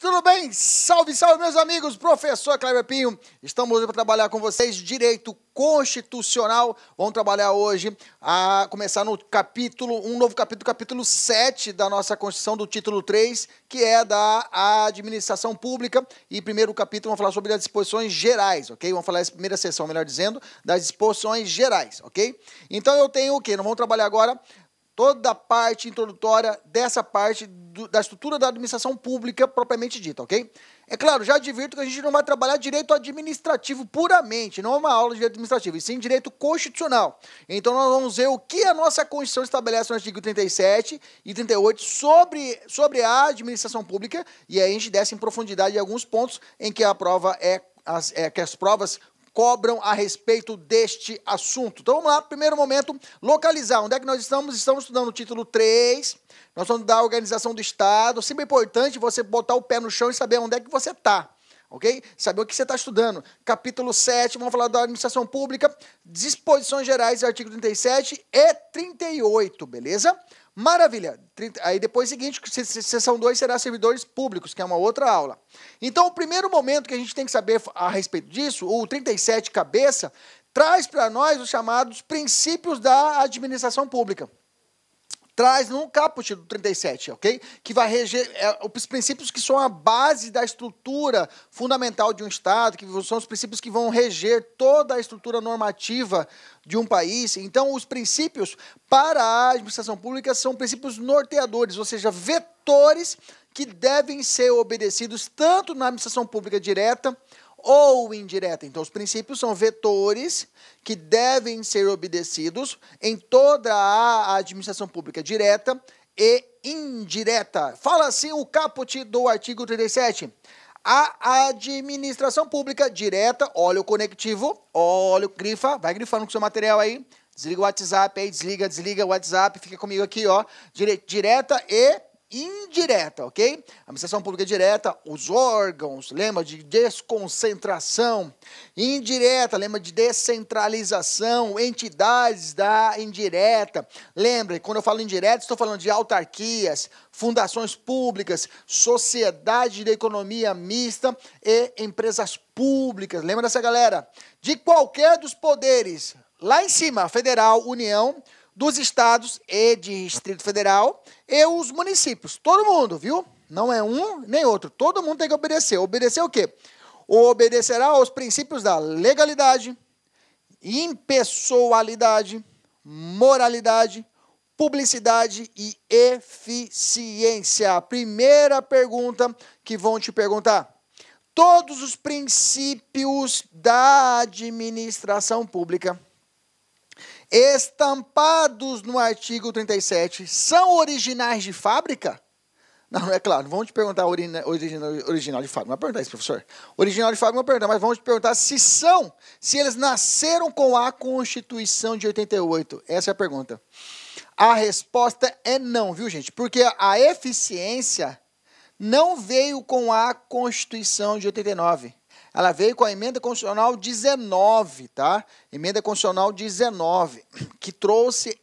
Tudo bem? Salve, salve, meus amigos! Professor Kleber Pinho. Estamos hoje para trabalhar com vocês Direito Constitucional. Vamos trabalhar hoje a começar no capítulo, um novo capítulo, capítulo 7 da nossa Constituição, do título 3, que é da administração pública. E primeiro capítulo vamos falar sobre as disposições gerais, ok? Vamos falar essa primeira sessão, melhor dizendo, das disposições gerais, ok? Então eu tenho o quê? Nós vamos trabalhar agora toda a parte introdutória dessa parte da estrutura da administração pública propriamente dita, ok? É claro, já advirto que a gente não vai trabalhar direito administrativo puramente, não é uma aula de direito administrativo, e sim direito constitucional. Então nós vamos ver o que a nossa Constituição estabelece no artigo 37 e 38 sobre a administração pública, e aí a gente desce em profundidade em alguns pontos em que a prova que as provas cobram a respeito deste assunto. Então vamos lá, primeiro momento, localizar. Onde é que nós estamos? Estamos estudando o título 3, nós vamos da organização do Estado. Sempre é importante você botar o pé no chão e saber onde é que você está, ok? Saber o que você está estudando. Capítulo 7, vamos falar da administração pública, disposições gerais, artigo 37 e 38, beleza? Maravilha. Aí depois seguinte, seção 2 será servidores públicos, que é uma outra aula. Então, o primeiro momento que a gente tem que saber a respeito disso, o 37 cabeça, traz para nós os chamados princípios da administração pública. Traz no caput do 37, ok? Que vai reger os princípios que são a base da estrutura fundamental de um Estado, que são os princípios que vão reger toda a estrutura normativa de um país. Então, os princípios para a administração pública são princípios norteadores, ou seja, vetores que devem ser obedecidos tanto na administração pública direta ou indireta. Então, os princípios são vetores que devem ser obedecidos em toda a administração pública direta e indireta. Fala assim o caput do artigo 37. A administração pública direta, olha o conectivo, olha o grifa, vai grifando com o seu material aí, desliga o WhatsApp aí, desliga o WhatsApp, fica comigo aqui, ó, direta e indireta, ok? Administração pública direta, os órgãos, lembra de desconcentração. Indireta, lembra de descentralização, entidades da indireta. Lembra, quando eu falo indireta, estou falando de autarquias, fundações públicas, sociedade de economia mista e empresas públicas. Lembra dessa galera? De qualquer dos poderes, lá em cima, federal, União, dos estados e Distrito Federal e os municípios. Todo mundo, viu? Não é um nem outro. Todo mundo tem que obedecer. Obedecer o quê? Obedecerá aos princípios da legalidade, impessoalidade, moralidade, publicidade e eficiência. Primeira pergunta que vão te perguntar. Todos os princípios da administração pública estampados no artigo 37 são originais de fábrica? Não, é claro, vamos te perguntar original de fábrica. Não vai perguntar isso, professor. Original de fábrica não vai perguntar, mas vamos te perguntar se eles nasceram com a Constituição de 88. Essa é a pergunta. A resposta é não, viu, gente? Porque a eficiência não veio com a Constituição de 89. Ela veio com a Emenda Constitucional 19, tá? Emenda Constitucional 19, que trouxe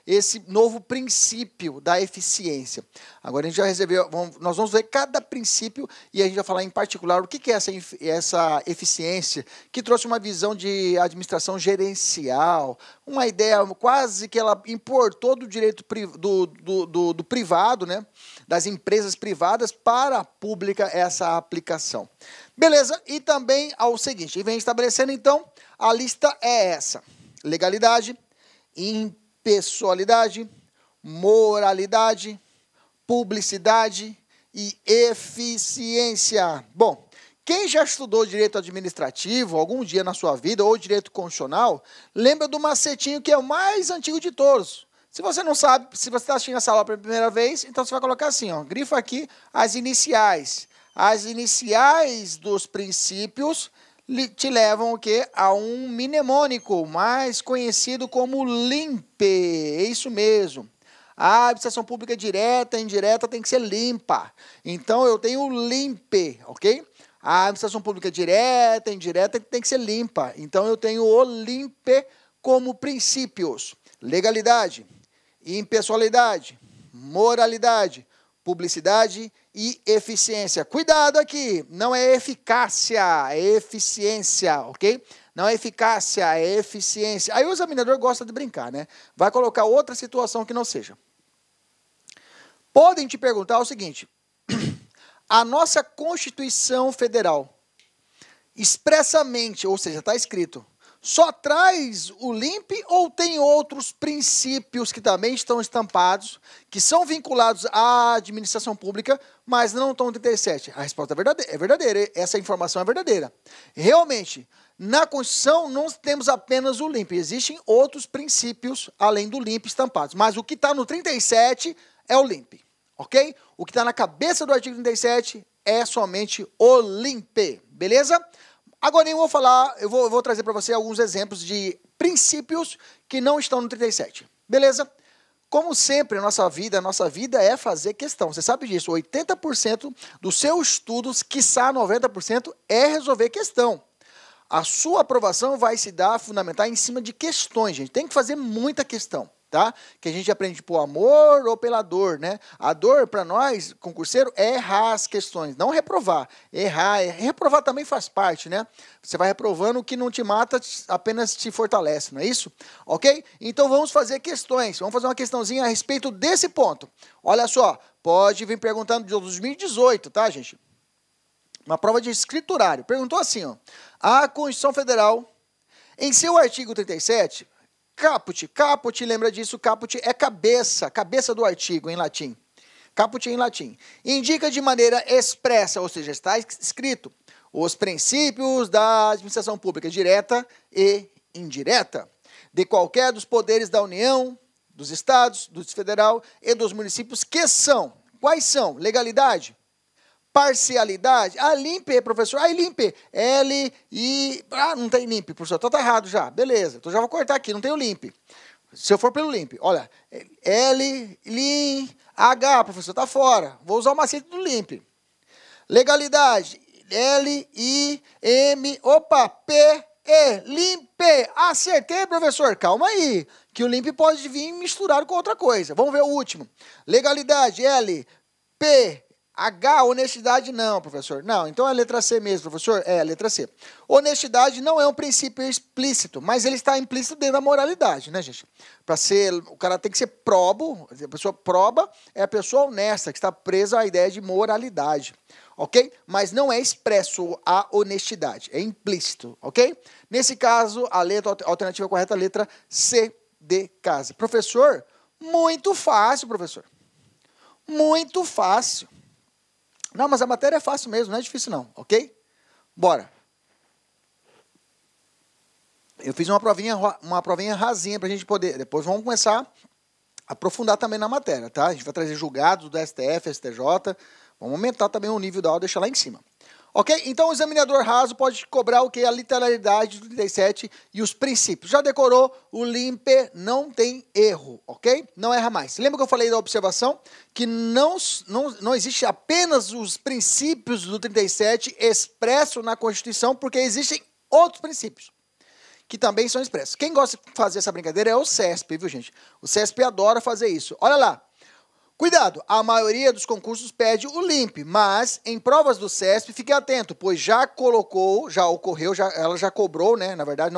esse novo princípio da eficiência. Agora a gente já recebeu, nós vamos ver cada princípio e a gente vai falar em particular o que é essa eficiência, que trouxe uma visão de administração gerencial, uma ideia quase que ela importou do direito do privado, né? Das empresas privadas para a pública essa aplicação. Beleza? E também ao seguinte, e vem estabelecendo então, a lista é essa: legalidade, impessoalidade, moralidade, publicidade e eficiência. Bom, quem já estudou direito administrativo algum dia na sua vida ou direito constitucional, lembra do macetinho que é o mais antigo de todos. Se você não sabe, se você está assistindo essa aula pela primeira vez, então você vai colocar assim, ó, grifa aqui as iniciais. As iniciais dos princípios te levam o quê? A um mnemônico, mais conhecido como LIMP. É isso mesmo. A administração pública direta e indireta tem que ser limpa. Então, eu tenho o LIMP, ok? A administração pública direta e indireta tem que ser limpa. Então, eu tenho o LIMP como princípios. Legalidade, impessoalidade, moralidade, publicidade e eficiência. Cuidado aqui, não é eficácia, é eficiência, ok? Não é eficácia, é eficiência. Aí o examinador gosta de brincar, né? Vai colocar outra situação que não seja. Podem te perguntar o seguinte: a nossa Constituição Federal, expressamente, ou seja, está escrito, só traz o LIMP ou tem outros princípios que também estão estampados, que são vinculados à administração pública, mas não estão no 37? A resposta é verdadeira, essa informação é verdadeira. Realmente, na Constituição não temos apenas o LIMP, existem outros princípios além do LIMP estampados, mas o que está no 37 é o LIMP, ok? O que está na cabeça do artigo 37 é somente o LIMP, beleza? Agora eu vou trazer para você alguns exemplos de princípios que não estão no 37, beleza? Como sempre, a nossa vida é fazer questão, você sabe disso, 80% dos seus estudos, quiçá 90%, é resolver questão. A sua aprovação vai se dar, fundamentar em cima de questões, gente, tem que fazer muita questão. Tá? Que a gente aprende por amor ou pela dor, né? A dor, para nós, concurseiro, é errar as questões, não reprovar. Reprovar também faz parte, né? Você vai reprovando, o que não te mata, apenas te fortalece, não é isso? Ok? Então vamos fazer questões, vamos fazer uma questãozinha a respeito desse ponto. Olha só, pode vir perguntando de 2018, tá, gente? Uma prova de escriturário. Perguntou assim, ó. A Constituição Federal, em seu artigo 37... Caput, lembra disso? Caput é cabeça do artigo em latim. Caput em latim. Indica de maneira expressa, ou seja, está escrito, os princípios da administração pública direta e indireta, de qualquer dos poderes da União, dos estados, do federal e dos municípios, que são, quais são? Legalidade, parcialidade, LIMP, professor, LIMP, não tem LIMP, professor, então tá errado já, beleza, então já vou cortar aqui, não tem o LIMP, se eu for pelo LIMP, olha, H, professor, tá fora, vou usar o macete do LIMP, legalidade, LIMP, acertei, professor, calma aí, que o LIMP pode vir misturado com outra coisa, vamos ver o último, legalidade, honestidade não, professor. Não, então é a letra C mesmo, professor. É a letra C. Honestidade não é um princípio explícito, mas ele está implícito dentro da moralidade, né, gente? Para ser, o cara tem que ser probo, a pessoa proba é a pessoa honesta, que está presa à ideia de moralidade, ok? Mas não é expresso a honestidade, é implícito, ok? Nesse caso, a alternativa correta é a letra C de casa. Professor, muito fácil, professor. Muito fácil. Não, mas a matéria é fácil mesmo, não é difícil não, ok? Bora. Eu fiz uma provinha rasinha para a gente poder... Depois vamos começar a aprofundar também na matéria, tá? A gente vai trazer julgados do STF, STJ. Vamos aumentar também o nível da aula, deixar lá em cima. Ok? Então o examinador raso pode cobrar o que? A literalidade do 37 e os princípios. Já decorou? O LIMP não tem erro, ok? Não erra mais. Lembra que eu falei da observação? Que não existe apenas os princípios do 37 expressos na Constituição, porque existem outros princípios que também são expressos. Quem gosta de fazer essa brincadeira é o CESP, viu, gente? O CESP adora fazer isso. Olha lá. Cuidado, a maioria dos concursos pede o LIMP, mas em provas do CESP, fique atento, pois já ocorreu, ela já cobrou, né? Na verdade,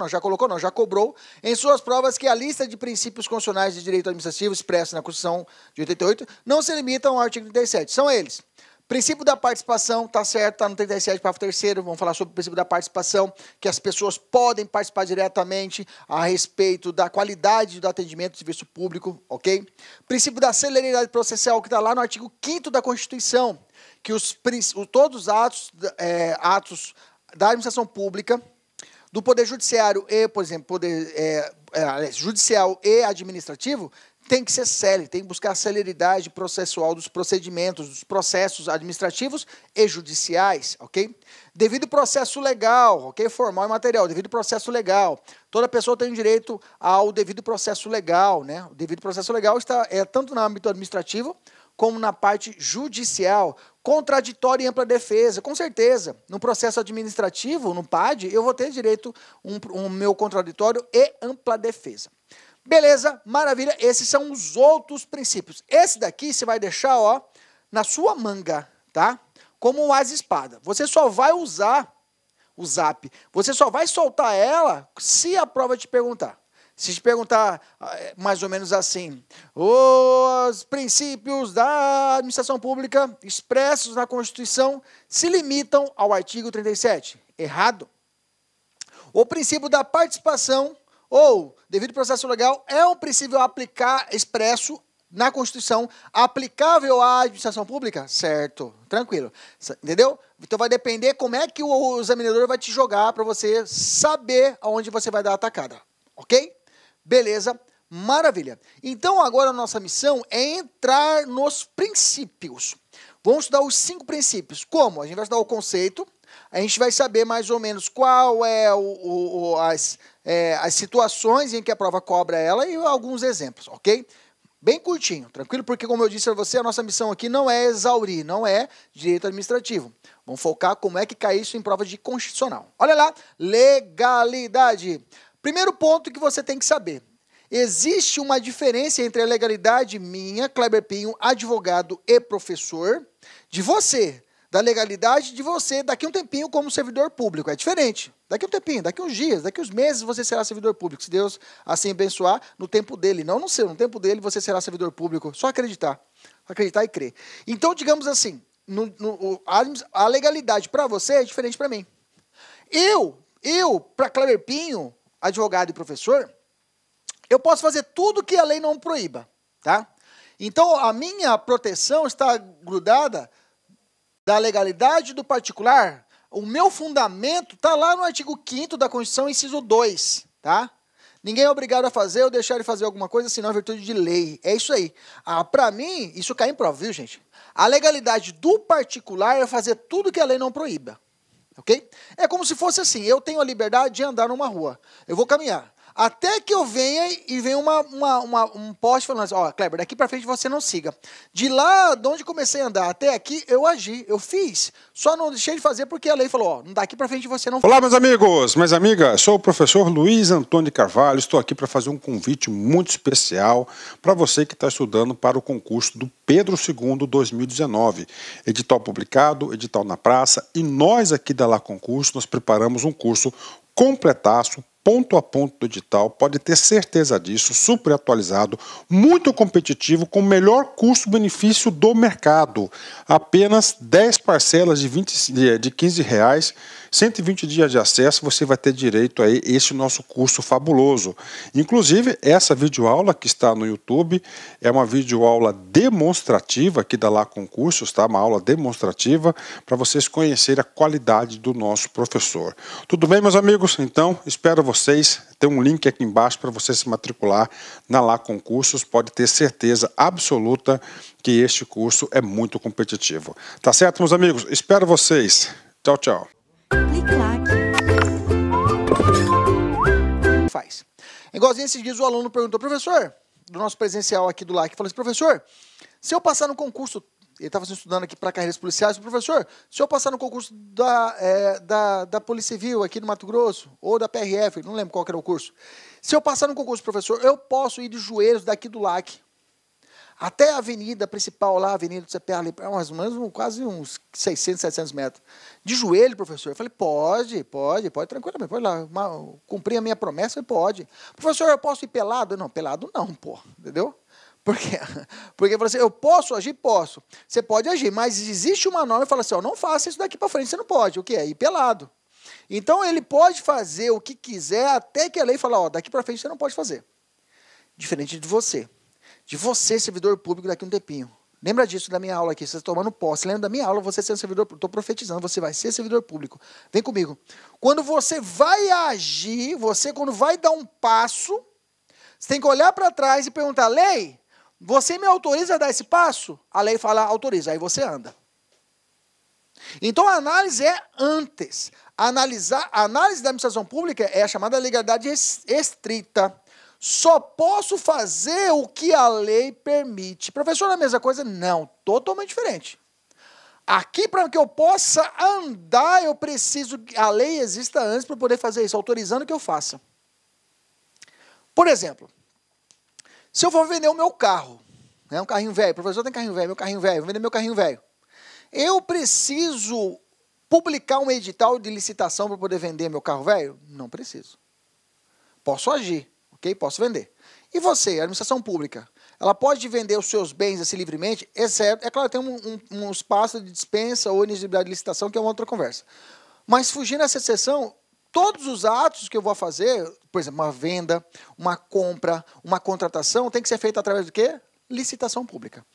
já cobrou em suas provas que a lista de princípios constitucionais de direito administrativo expressos na Constituição de 88 não se limitam ao artigo 37. São eles. Princípio da participação, tá certo, tá no 37, parágrafo 3º, vamos falar sobre o princípio da participação, que as pessoas podem participar diretamente a respeito da qualidade do atendimento do serviço público, ok? Princípio da celeridade processual, que está lá no artigo 5º da Constituição, que todos os atos da administração pública, do Poder Judiciário e, por exemplo, judicial e administrativo, tem que ser célere, tem que buscar a celeridade processual dos procedimentos, dos processos administrativos e judiciais, ok? Devido processo legal, ok? Formal e material, devido processo legal. Toda pessoa tem direito ao devido processo legal, né? O devido processo legal está tanto no âmbito administrativo como na parte judicial. Contraditória e ampla defesa, com certeza. No processo administrativo, no PAD, eu vou ter direito ao meu contraditório e ampla defesa. Beleza, maravilha, esses são os outros princípios. Esse daqui você vai deixar, ó, na sua manga, tá? Como um as-espada. Você só vai usar o Zap. Você só vai soltar ela se a prova te perguntar. Se te perguntar mais ou menos assim, os princípios da administração pública expressos na Constituição se limitam ao artigo 37. Errado. O princípio da participação ou devido processo legal é um princípio expresso na Constituição, aplicável à administração pública? Certo, tranquilo. Entendeu? Então vai depender como é que o examinador vai te jogar para você saber aonde você vai dar a atacada. Ok? Beleza, maravilha. Então agora a nossa missão é entrar nos princípios. Vamos estudar os 5 princípios. Como? A gente vai estudar o conceito, a gente vai saber mais ou menos qual é as situações em que a prova cobra ela e alguns exemplos, ok? Bem curtinho, tranquilo? Porque como eu disse a você, a nossa missão aqui não é exaurir, não é direito administrativo. Vamos focar como é que cai isso em prova de constitucional. Olha lá, legalidade. Primeiro ponto que você tem que saber. Existe uma diferença entre a legalidade minha, Kleber Pinho, advogado e professor, de você, da legalidade de você daqui a um tempinho como servidor público. É diferente. Daqui a um tempinho, daqui a uns dias, daqui a uns meses você será servidor público. Se Deus assim abençoar, no tempo dele, não no seu, no tempo dele você será servidor público. Só acreditar. Acreditar e crer. Então, digamos assim, a legalidade para você é diferente para mim. Para Kleber Pinho, advogado e professor, eu posso fazer tudo que a lei não proíba, tá? Então, a minha proteção está grudada da legalidade do particular. O meu fundamento está lá no artigo 5º da Constituição, inciso 2, tá? Ninguém é obrigado a fazer ou deixar de fazer alguma coisa, senão é virtude de lei. É isso aí. Para mim, isso cai em prova, viu, gente? A legalidade do particular é fazer tudo que a lei não proíba. Ok? É como se fosse assim, eu tenho a liberdade de andar numa rua. Eu vou caminhar. Até que eu venha e venha um poste falando assim, ó, Kleber, daqui pra frente você não siga. De lá, de onde comecei a andar até aqui, eu agi, eu fiz. Só não deixei de fazer porque a lei falou, ó, daqui pra frente você não... Olá, meus amigos, minhas amigas, sou o professor Luiz Antônio Carvalho, estou aqui para fazer um convite muito especial para você que está estudando para o concurso do Pedro II 2019. Edital publicado, edital na praça, e nós aqui da Lá Concurso, nós preparamos um curso completaço, ponto a ponto do edital, pode ter certeza disso, super atualizado, muito competitivo, com o melhor custo-benefício do mercado. Apenas 10 parcelas de R$15, 120 dias de acesso, você vai ter direito a esse nosso curso fabuloso. Inclusive, essa videoaula que está no YouTube é uma videoaula demonstrativa aqui da Lá Concursos, tá? Uma aula demonstrativa para vocês conhecerem a qualidade do nosso professor. Tudo bem, meus amigos? Então, espero vocês. Tem um link aqui embaixo para você se matricular na Lá Concursos. Pode ter certeza absoluta que este curso é muito competitivo. Tá certo, meus amigos? Espero vocês. Tchau, tchau. Clique lá. Faz. Igualzinho esses dias o aluno perguntou, professor, do nosso presencial aqui do LAC, falou assim, professor, se eu passar no concurso, ele estava estudando aqui para carreiras policiais, professor, se eu passar no concurso da Polícia Civil aqui no Mato Grosso, ou da PRF, não lembro qual que era o curso, se eu passar no concurso, professor, eu posso ir de joelhos daqui do LAC até a avenida principal lá, a avenida do CPA, ali, mais ou menos quase uns 600, 700 metros. De joelho, professor? Eu falei, pode, tranquilamente, pode lá, cumprir a minha promessa, pode. Professor, eu posso ir pelado? Não, pelado não, pô, entendeu? Por quê? Porque você, eu posso agir? Posso. Você pode agir, mas existe uma norma que fala assim, ó, não faça isso daqui para frente, você não pode. O que é? Ir pelado. Então, ele pode fazer o que quiser, até que a lei fala, ó, daqui para frente você não pode fazer. Diferente de você. De você, servidor público, daqui a um tempinho. Lembra disso da minha aula aqui, você está tomando posse. Lembra da minha aula, você sendo servidor público. Estou profetizando, você vai ser servidor público. Vem comigo. Quando você vai agir, você quando vai dar um passo, você tem que olhar para trás e perguntar, lei, você me autoriza a dar esse passo? A lei fala, autoriza, aí você anda. Então a análise é antes. A análise da administração pública é a chamada legalidade estrita. Só posso fazer o que a lei permite. Professor, é a mesma coisa? Não, totalmente diferente. Aqui, para que eu possa andar, eu preciso que a lei exista antes para poder fazer isso, autorizando que eu faça. Por exemplo, se eu for vender o meu carro, né? Um carrinho velho. O professor tem carrinho velho, meu carrinho velho, vou vender meu carrinho velho. Eu preciso publicar um edital de licitação para poder vender meu carro velho? Não preciso. Posso agir, ok? Posso vender. E você, a administração pública, ela pode vender os seus bens assim livremente, exceto, é claro, tem um espaço de dispensa ou elegibilidade de licitação, que é uma outra conversa. Mas fugindo dessa exceção, todos os atos que eu vou fazer, por exemplo, uma venda, uma compra, uma contratação, tem que ser feita através do quê? Licitação pública.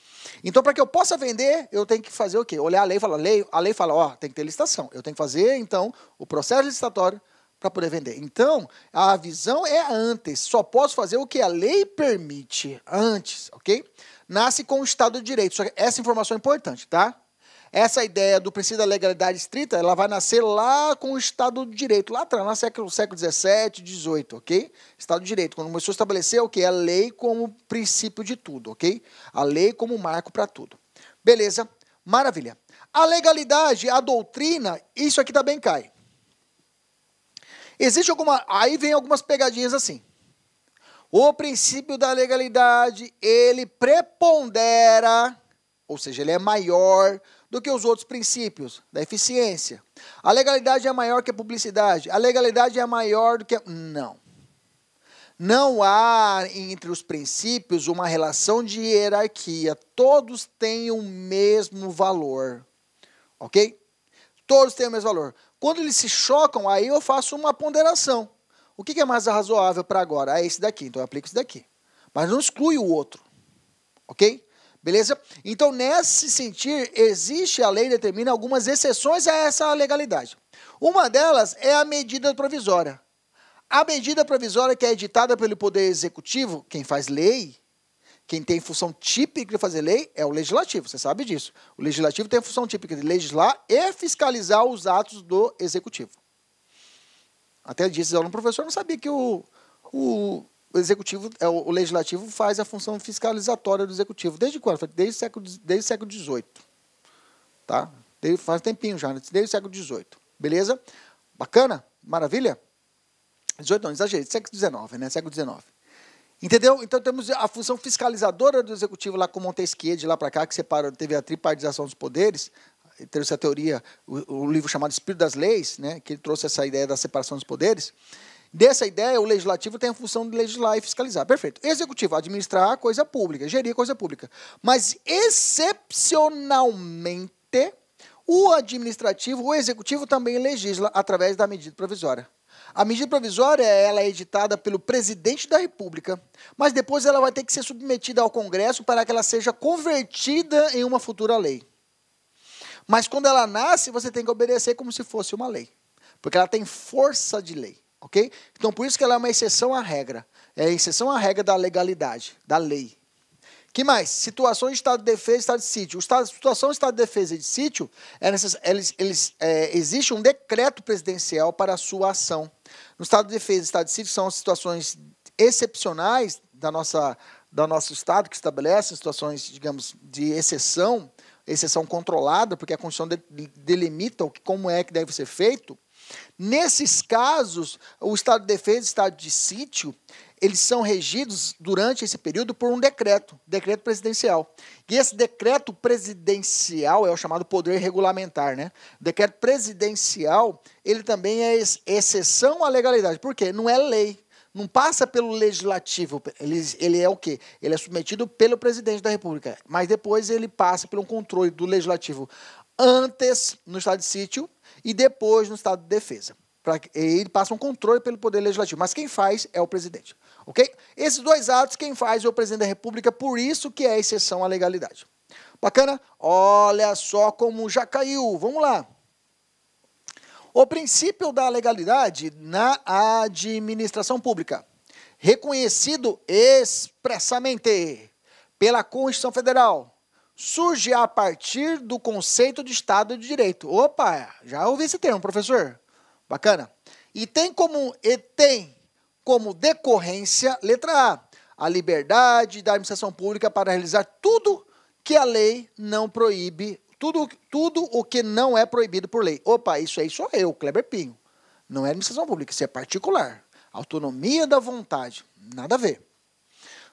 Então, para que eu possa vender, eu tenho que fazer o quê? Olhar a lei e falar, a lei fala, ó, tem que ter licitação. Eu tenho que fazer, então, o processo licitatório para poder vender. Então, a visão é antes. Só posso fazer o que a lei permite antes, ok? Nasce com o Estado de Direito. Só que essa informação é importante, tá? Essa ideia do princípio da legalidade estrita, ela vai nascer lá com o Estado de Direito, lá atrás, no século XVII, XVIII, ok? Estado de Direito, quando começou a estabelecer o quê? A lei como princípio de tudo, ok? A lei como marco para tudo. Beleza, maravilha. A legalidade, a doutrina, isso aqui também cai. Existe alguma... Aí vem algumas pegadinhas assim. O princípio da legalidade, ele prepondera, ou seja, ele é maior do que os outros princípios da eficiência. A legalidade é maior que a publicidade. A legalidade é maior do que... Não. Não há entre os princípios uma relação de hierarquia. Todos têm o mesmo valor. Ok? Todos têm o mesmo valor. Quando eles se chocam, aí eu faço uma ponderação. O que é mais razoável para agora? É esse daqui, então eu aplico esse daqui. Mas não exclui o outro. Ok? Beleza? Então, nesse sentido, existe, a lei determina algumas exceções a essa legalidade. Uma delas é a medida provisória. A medida provisória que é editada pelo Poder Executivo, quem faz lei, quem tem função típica de fazer lei, é o Legislativo, você sabe disso. O Legislativo tem a função típica de legislar e fiscalizar os atos do Executivo. Até disse, o professor não sabia que o Executivo, o Legislativo faz a função fiscalizatória do Executivo. Desde quando? Desde o século XVIII. Tá? Faz tempinho já, desde o século XVIII. Beleza? Bacana? Maravilha? 18 não, exagerei, século XIX, né? Século XIX. Entendeu? Então temos a função fiscalizadora do Executivo lá com Montesquieu, de lá para cá, que teve a tripartização dos poderes, trouxe a teoria, o livro chamado Espírito das Leis, né? Que ele trouxe essa ideia da separação dos poderes. Dessa ideia, o Legislativo tem a função de legislar e fiscalizar. Perfeito. Executivo, administrar coisa pública, gerir coisa pública. Mas, excepcionalmente, o Administrativo, o Executivo também legisla através da medida provisória. A medida provisória, ela é editada pelo Presidente da República, mas depois ela vai ter que ser submetida ao Congresso para que ela seja convertida em uma futura lei. Mas quando ela nasce, você tem que obedecer como se fosse uma lei, porque ela tem força de lei. Ok? Então, por isso que ela é uma exceção à regra. É a exceção à regra da legalidade, da lei. Que mais? Situações de estado de defesa e estado de sítio. Situação de estado de defesa e de sítio, existe um decreto presidencial para a sua ação. No estado de defesa e estado de sítio são situações excepcionais do nosso estado, que estabelece situações, digamos, de exceção controlada, porque a Constituição delimita como é que deve ser feito. Nesses casos, o estado de defesa e o estado de sítio, eles são regidos durante esse período por um decreto presidencial. E esse decreto presidencial é o chamado poder regulamentar, né? O decreto presidencial, ele também é exceção à legalidade. Por quê? Não é lei, não passa pelo legislativo. Ele é o quê? Ele é submetido pelo presidente da República, mas depois ele passa pelo controle do legislativo antes no estado de sítio e depois no estado de defesa. Ele passa um controle pelo poder legislativo, mas quem faz é o presidente. Ok? Esses dois atos, quem faz é o presidente da República, por isso que é exceção à legalidade. Bacana? Olha só como já caiu. Vamos lá. O princípio da legalidade na administração pública, reconhecido expressamente pela Constituição Federal, surge a partir do conceito de Estado de Direito. Opa, já ouvi esse termo, professor. Bacana. E tem como decorrência, letra A liberdade da administração pública para realizar tudo que a lei não proíbe, tudo o que não é proibido por lei. Opa, isso aí sou eu, Kleber Pinho. Não é administração pública, isso é particular. Autonomia da vontade, nada a ver.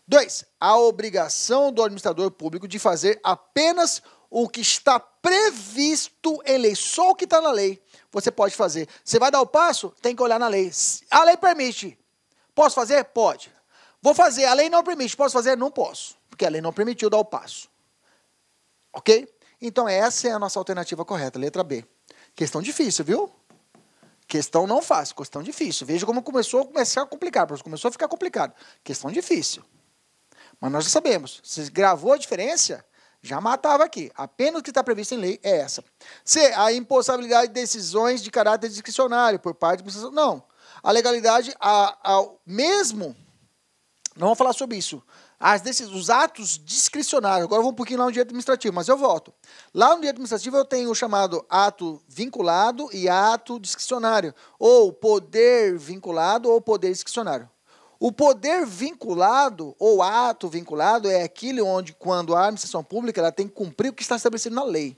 2. A obrigação do administrador público de fazer apenas o que está previsto em lei. Só o que está na lei você pode fazer. Você vai dar o passo? Tem que olhar na lei. A lei permite. Posso fazer? Pode. Vou fazer. A lei não permite. Posso fazer? Não posso. Porque a lei não permitiu dar o passo. Ok? Então essa é a nossa alternativa correta. Letra B. Questão difícil, viu? Questão não fácil. Questão difícil. Veja como começou a ficar complicado. Começou a ficar complicado. Questão difícil. Mas nós já sabemos. Se gravou a diferença, já matava aqui. Apenas o que está previsto em lei é essa. C. A impossibilidade de decisões de caráter discricionário por parte da administração. Não. A legalidade, mesmo... Não vamos falar sobre isso. Os atos discricionários. Agora eu vou um pouquinho lá no direito administrativo, mas eu volto. Lá no direito administrativo eu tenho o chamado ato vinculado e ato discricionário. Ou poder vinculado ou poder discricionário. O poder vinculado ou ato vinculado é aquele onde, quando a administração pública ela tem que cumprir o que está estabelecido na lei.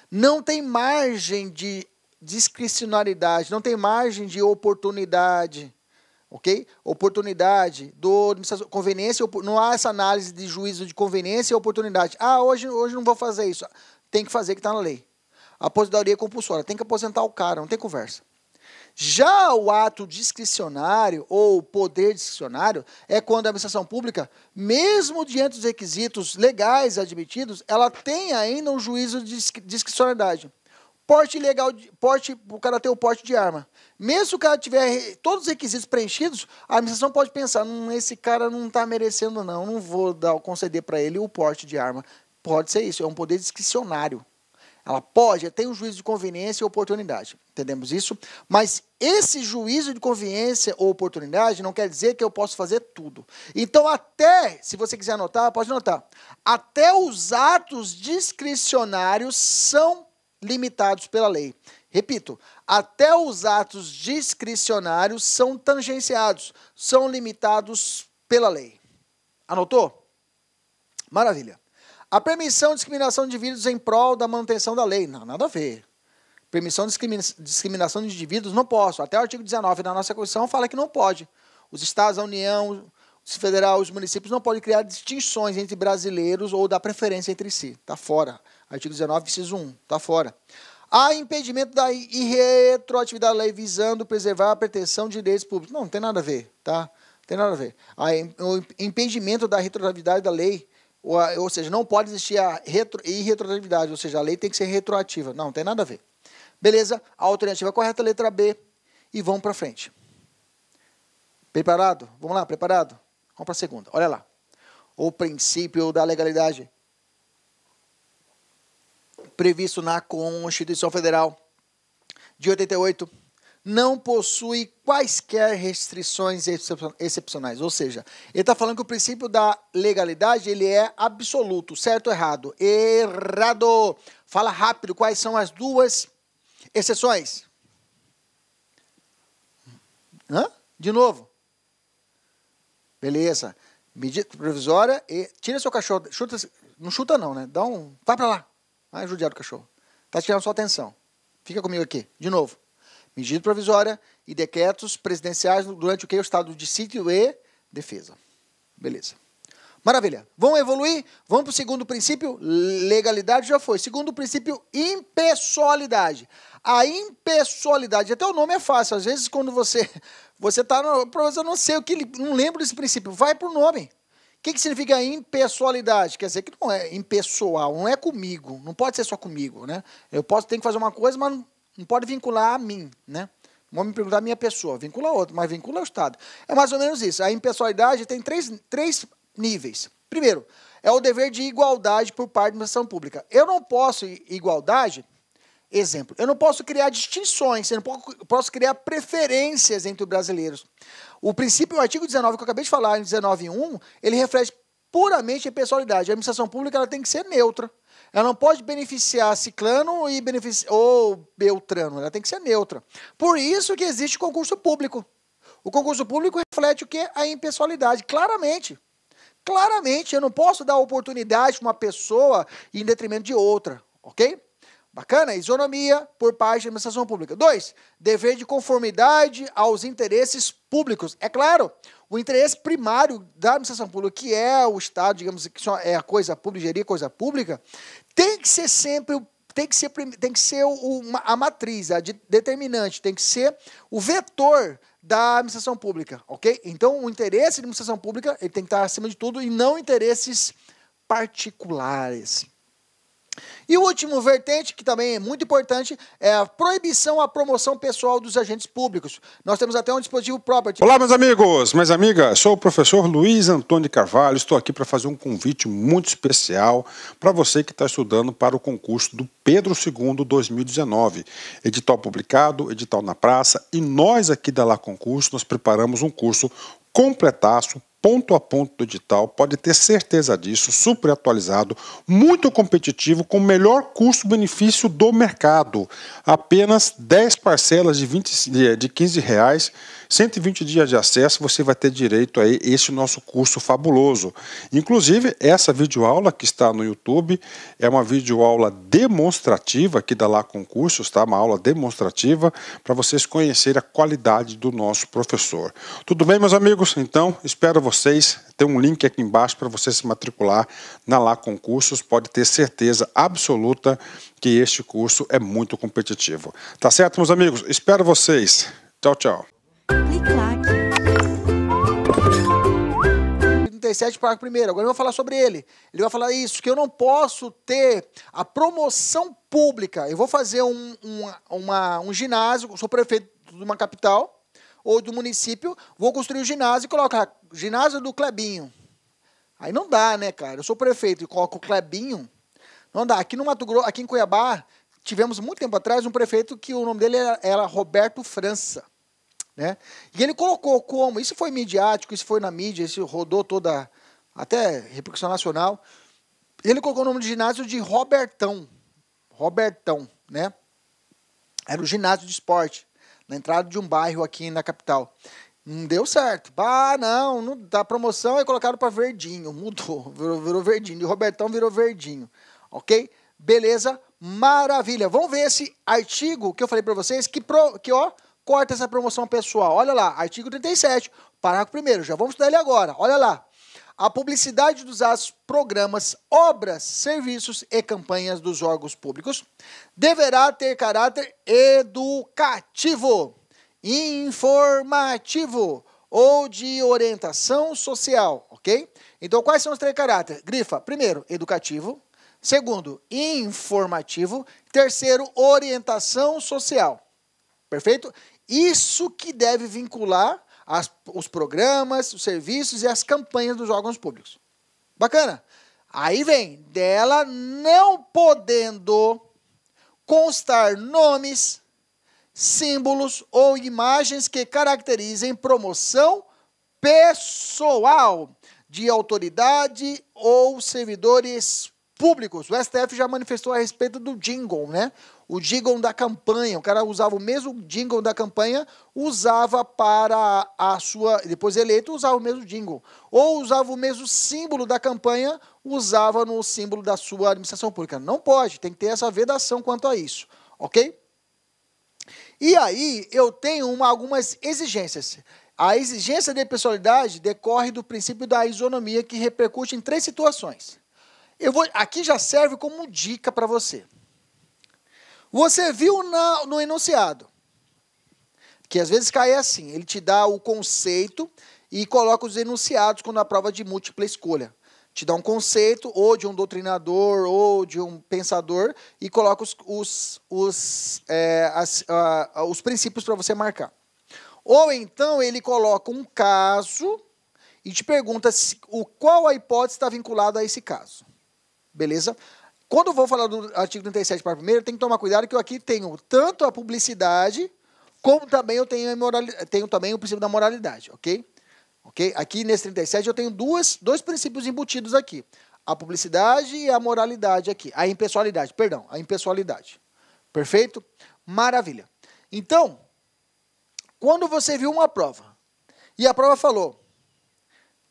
Não tem margem de discricionariedade, não tem margem de oportunidade. Ok? Oportunidade, conveniência, não há essa análise de juízo de conveniência e oportunidade. Hoje não vou fazer isso. Tem que fazer o que está na lei. A aposentadoria compulsória, tem que aposentar o cara, não tem conversa. Já o ato discricionário ou poder discricionário é quando a administração pública, mesmo diante dos requisitos legais admitidos, ela tem ainda um juízo de discricionariedade. Porte ilegal, o cara ter o porte de arma. Mesmo se o cara tiver todos os requisitos preenchidos, a administração pode pensar, esse cara não está merecendo não vou conceder para ele o porte de arma. Pode ser isso, é um poder discricionário. Ela pode, tem um juízo de conveniência e oportunidade. Entendemos isso? Mas esse juízo de conveniência ou oportunidade não quer dizer que eu posso fazer tudo. Então, se você quiser anotar, pode anotar. Até os atos discricionários são limitados pela lei. Repito, até os atos discricionários são tangenciados, são limitados pela lei. Anotou? Maravilha. A permissão de discriminação de indivíduos em prol da manutenção da lei. Não, nada a ver. Permissão de discriminação de indivíduos, não posso. Até o artigo 19 da nossa Constituição fala que não pode. Os estados, a União, o Federal, os municípios não podem criar distinções entre brasileiros ou dar preferência entre si. Está fora. Artigo 19, inciso 1. Está fora. Há impedimento da irretroatividade da lei visando preservar a pretensão de direitos públicos. Não tem nada a ver, tá? Não tem nada a ver. O impedimento da retroatividade da lei, ou seja, não pode existir a irretroatividade, ou seja, a lei tem que ser retroativa. Não tem nada a ver. Beleza? A alternativa correta é a letra B. E vamos para frente. Preparado? Vamos lá, preparado? Vamos para a segunda. Olha lá. O princípio da legalidade previsto na Constituição Federal de 88 não possui quaisquer restrições excepcionais. Ou seja, ele está falando que o princípio da legalidade ele é absoluto. Certo ou errado? Errado. Fala rápido. Quais são as duas exceções? De novo. Beleza. Medida provisória e... Tira seu cachorro. Não chuta não, né? Vai pra lá. Vai judiar do cachorro. Tá tirando sua atenção. Fica comigo aqui. De novo. Medida provisória e decretos presidenciais durante o que? O estado de sítio e defesa. Beleza. Maravilha. Vamos evoluir? Vamos para o segundo princípio? Legalidade já foi. Segundo princípio, impessoalidade. A impessoalidade, até o nome é fácil. Às vezes, quando você está no professor, não sei o que, não lembro desse princípio. Vai para o nome. O que significa impessoalidade? Quer dizer que não é impessoal, não é comigo. Não pode ser só comigo, né? Tenho que fazer uma coisa, mas não pode vincular a mim, né? Não vou me perguntar a minha pessoa. Vincula a outra, mas vincula o Estado. É mais ou menos isso. A impessoalidade tem três níveis. Primeiro, é o dever de igualdade por parte da administração pública. Eu não posso, igualdade, exemplo, eu não posso criar distinções, eu não posso criar preferências entre os brasileiros. O princípio, o artigo 19, que eu acabei de falar, em 19.1, ele reflete puramente a impessoalidade. A administração pública ela tem que ser neutra. Ela não pode beneficiar ciclano ou beltrano, ela tem que ser neutra. Por isso que existe concurso público. O concurso público reflete o quê? A impessoalidade, claramente. Claramente, eu não posso dar oportunidade para uma pessoa em detrimento de outra, ok? Bacana? Isonomia por parte da administração pública. 2, dever de conformidade aos interesses públicos. É claro, o interesse primário da administração pública, que é o Estado, digamos que é a coisa pública, gerir coisa pública, tem que ser sempre, a matriz, a determinante, tem que ser o vetor da administração pública, ok? Então, o interesse da administração pública, ele tem que estar acima de tudo e não interesses particulares. E o último vertente, que também é muito importante, é a proibição à promoção pessoal dos agentes públicos. Nós temos até um dispositivo próprio. Olá, meus amigos, minhas amigas, sou o professor Luiz Antônio de Carvalho, estou aqui para fazer um convite muito especial para você que está estudando para o concurso do Pedro II 2019. Edital publicado, edital na praça, e nós aqui da Lá Concurso, nós preparamos um curso completaço, ponto a ponto do edital, pode ter certeza disso, super atualizado, muito competitivo, com o melhor custo-benefício do mercado. Apenas 10 parcelas de R$15, 120 dias de acesso, você vai ter direito a esse nosso curso fabuloso. Inclusive, essa videoaula que está no YouTube é uma videoaula demonstrativa aqui da Lá Concursos, tá? Uma aula demonstrativa para vocês conhecerem a qualidade do nosso professor. Tudo bem, meus amigos? Então, espero vocês. Tem um link aqui embaixo para você se matricular na Lá Concursos. Pode ter certeza absoluta que este curso é muito competitivo. Tá certo, meus amigos? Espero vocês. Tchau, tchau. Clique lá. 37, parágrafo 1º. Agora eu vou falar sobre ele. Ele vai falar isso, que eu não posso ter a promoção pública. Eu vou fazer um ginásio, eu sou prefeito de uma capital ou do município, vou construir um ginásio e colocar ginásio do Clebinho. Aí não dá, né, cara? Eu sou prefeito e coloco o Clebinho. Não dá. Aqui no Mato Grosso, aqui em Cuiabá, tivemos muito tempo atrás um prefeito que o nome dele era Roberto França. Né? E ele colocou como, isso foi midiático, isso foi na mídia, isso rodou toda, até repercussão nacional, ele colocou o nome de ginásio de Robertão, né? Era o ginásio de esporte, na entrada de um bairro aqui na capital. Não deu certo, não dá promoção, aí colocaram para Verdinho, mudou, virou Verdinho, de Robertão virou Verdinho, ok? Beleza, maravilha, vamos ver esse artigo que eu falei para vocês, que ó, corta essa promoção pessoal. Olha lá, artigo 37, parágrafo 1º. Já vamos estudar ele agora. Olha lá. A publicidade dos atos, programas, obras, serviços e campanhas dos órgãos públicos deverá ter caráter educativo, informativo ou de orientação social, ok? Então, quais são os 3 caráteres? Grifa, primeiro, educativo. Segundo, informativo. Terceiro, orientação social. Perfeito? Isso que deve vincular os programas, os serviços e as campanhas dos órgãos públicos. Bacana? Aí vem, dela não podendo constar nomes, símbolos ou imagens que caracterizem promoção pessoal de autoridade ou servidores públicos. O STF já manifestou a respeito do jingle, né? O jingle da campanha, o cara usava o mesmo jingle da campanha, usava para a sua, depois eleito, usava o mesmo jingle. Ou usava o mesmo símbolo da campanha, usava no símbolo da sua administração pública. Não pode, tem que ter essa vedação quanto a isso, ok? E aí, eu tenho algumas exigências. A exigência de pessoalidade decorre do princípio da isonomia, que repercute em 3 situações. Aqui já serve como dica para você. Você viu no enunciado, que às vezes cai assim, ele te dá o conceito e coloca os enunciados quando a prova de múltipla escolha. Te dá um conceito, ou de um doutrinador, ou de um pensador, e coloca os princípios para você marcar. Ou então ele coloca um caso e te pergunta qual a hipótese está vinculada a esse caso. Beleza? Quando eu vou falar do artigo 37, parágrafo 1º, tem que tomar cuidado que eu aqui tenho tanto a publicidade, como também eu tenho também o princípio da moralidade, ok? Aqui nesse 37 eu tenho dois princípios embutidos aqui. A publicidade e a moralidade aqui. A impessoalidade. Perfeito? Maravilha. Então, quando você viu uma prova, e a prova falou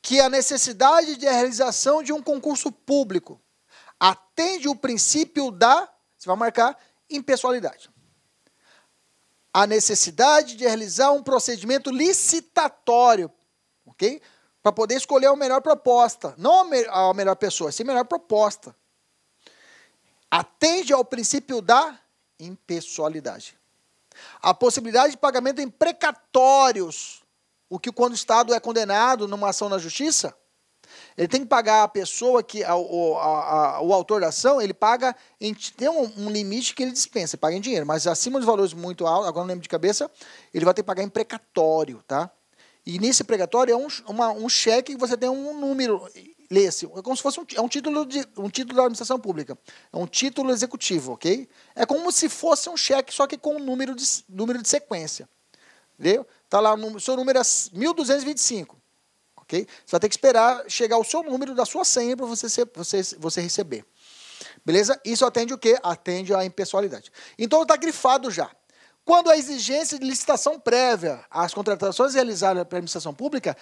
que a necessidade de realização de um concurso público atende o princípio da, você vai marcar, impessoalidade. A necessidade de realizar um procedimento licitatório, ok? Para poder escolher a melhor proposta. Não a melhor pessoa, sim a melhor proposta. Atende ao princípio da impessoalidade. A possibilidade de pagamento em precatórios, o que quando o Estado é condenado numa ação na justiça, ele tem que pagar a pessoa, o autor da ação, ele paga, tem um limite que ele dispensa, ele paga em dinheiro, mas acima de valores muito altos, agora não lembro de cabeça, ele vai ter que pagar em precatório, tá? E nesse precatório é um cheque que você tem um número, lê-se, é como se fosse um título da administração pública, é um título executivo, ok? É como se fosse um cheque, só que com um número de sequência, entendeu? Está lá, o seu número é 1225. Okay? Você vai ter que esperar chegar o seu número da sua senha para você receber. Beleza? Isso atende o quê? Atende à impessoalidade. Então está grifado já. Quando a exigência de licitação prévia às contratações realizadas pela administração pública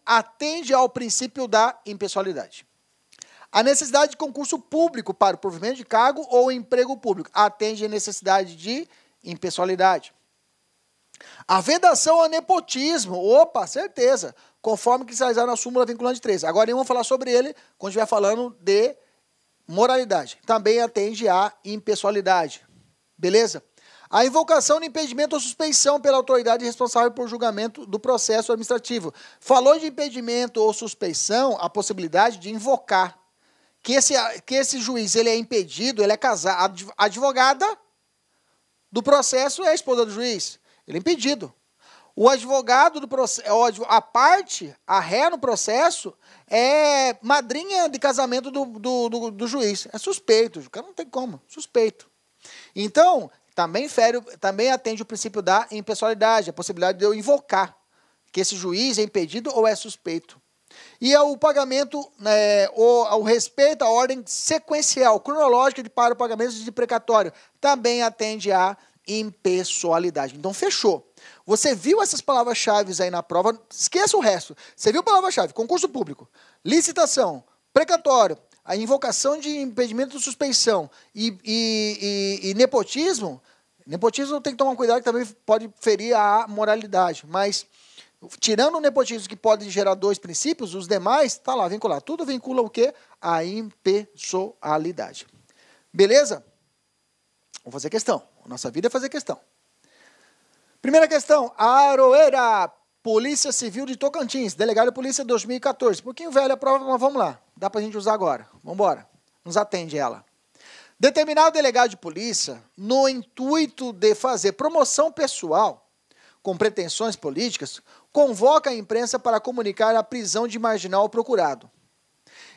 atende ao princípio da impessoalidade. A necessidade de concurso público para o provimento de cargo ou emprego público atende à necessidade de impessoalidade. A vedação ao nepotismo, opa, certeza, conforme cristalizado na súmula vinculante 13. Agora vamos falar sobre ele quando estiver falando de moralidade. Também atende à impessoalidade. Beleza? A invocação de impedimento ou suspeição pela autoridade responsável por julgamento do processo administrativo. Falou de impedimento ou suspeição, a possibilidade de invocar. Que esse juiz ele é impedido, ele é casado, a advogada do processo é a esposa do juiz. Ele é impedido. O advogado do processo, a ré no processo, é madrinha de casamento do juiz. É suspeito, o cara não tem como, suspeito. Então, também atende o princípio da impessoalidade, a possibilidade de eu invocar que esse juiz é impedido ou é suspeito. E o pagamento, o respeito à ordem sequencial, cronológica para o pagamento de precatório, também atende à impessoalidade. Então, fechou. Você viu essas palavras-chave aí na prova, esqueça o resto. Você viu a palavra-chave, concurso público, licitação, precatório, a invocação de impedimento de suspeição e nepotismo. Nepotismo tem que tomar cuidado que também pode ferir a moralidade, mas tirando o nepotismo que pode gerar dois princípios, os demais, está lá, vincular. Tudo vincula o quê? A impessoalidade. Beleza? Vamos fazer questão. Nossa vida é fazer questão. Primeira questão, Aroeira, Polícia Civil de Tocantins, Delegado de Polícia 2014. Um pouquinho velha a prova, mas vamos lá. Dá para a gente usar agora. Vamos embora. Nos atende ela. Determinado delegado de polícia, no intuito de fazer promoção pessoal, com pretensões políticas, convoca a imprensa para comunicar a prisão de marginal procurado,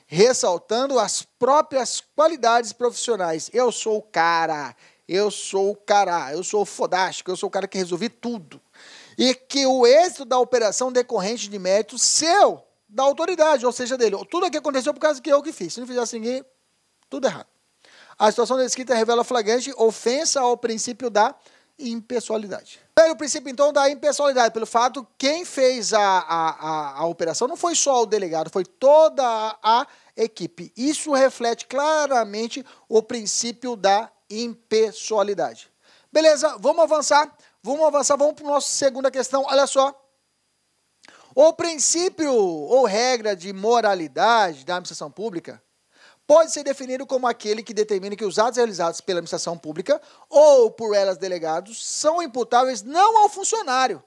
ressaltando as próprias qualidades profissionais. Eu sou o cara, eu sou o fodástico, eu sou o cara que resolvi tudo. E que o êxito da operação decorrente de mérito seu, da autoridade, ou seja, dele. Tudo aqui aconteceu por causa que eu que fiz. Se não fizesse ninguém, tudo errado. A situação descrita revela flagrante ofensa ao princípio da impessoalidade. O princípio, então, da impessoalidade, pelo fato que quem fez a operação não foi só o delegado, foi toda a equipe. Isso reflete claramente o princípio da impessoalidade. Beleza, vamos avançar, vamos para a nossa segunda questão. Olha só. O princípio ou regra de moralidade da administração pública pode ser definido como aquele que determina que os atos realizados pela administração pública ou por elas delegados são imputáveis não ao funcionário.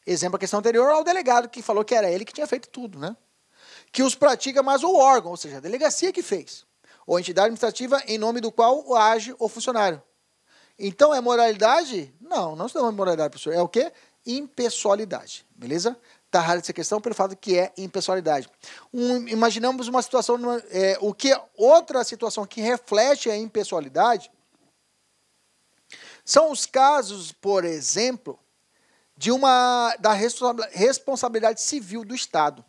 Exemplo, a questão anterior ao delegado, que falou que era ele que tinha feito tudo, né? Que os pratica, mas o órgão, ou seja, a delegacia que fez, ou entidade administrativa em nome do qual age o funcionário. Então, é moralidade? Não, não se chama moralidade, professor. É o quê? Impessoalidade, beleza? Está errada essa questão pelo fato que é impessoalidade. Imaginamos uma situação, outra situação que reflete a impessoalidade são os casos, por exemplo, da responsabilidade civil do Estado.